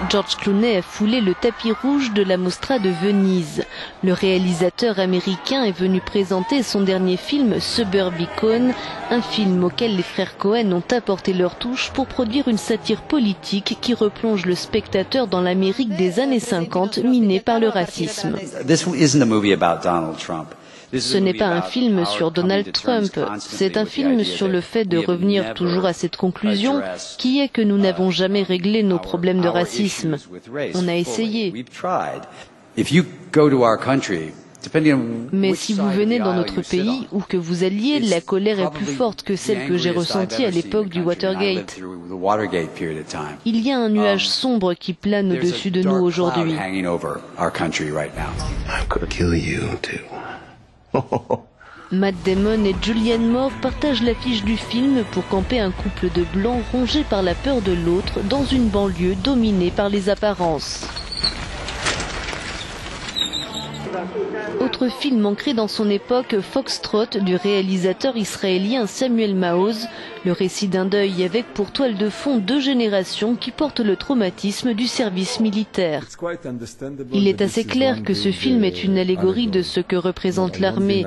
George Clooney a foulé le tapis rouge de la Mostra de Venise. Le réalisateur américain est venu présenter son dernier film Suburbicon, un film auquel les frères Cohen ont apporté leur touche pour produire une satire politique qui replonge le spectateur dans l'Amérique des années 50 minée par le racisme. Ce n'est pas un film sur Donald Trump, c'est un film sur le fait de revenir toujours à cette conclusion qui est que nous n'avons jamais réglé nos problèmes de racisme. On a essayé. Mais si vous venez dans notre pays, où que vous alliez, la colère est plus forte que celle que j'ai ressentie à l'époque du Watergate. Il y a un nuage sombre qui plane au-dessus de nous aujourd'hui. Matt Damon et Julianne Moore partagent l'affiche du film pour camper un couple de blancs rongés par la peur de l'autre dans une banlieue dominée par les apparences. Autre film ancré dans son époque, Foxtrot, du réalisateur israélien Samuel Maoz, le récit d'un deuil avec pour toile de fond deux générations qui portent le traumatisme du service militaire. Il est assez clair que ce film est une allégorie de ce que représente l'armée.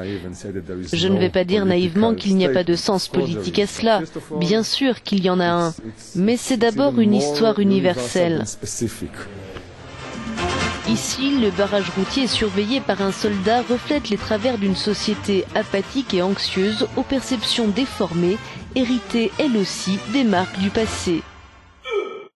Je ne vais pas dire naïvement qu'il n'y a pas de sens politique à cela, bien sûr qu'il y en a un, mais c'est d'abord une histoire universelle. Ici, le barrage routier surveillé par un soldat reflète les travers d'une société apathique et anxieuse aux perceptions déformées, héritées elles aussi des marques du passé.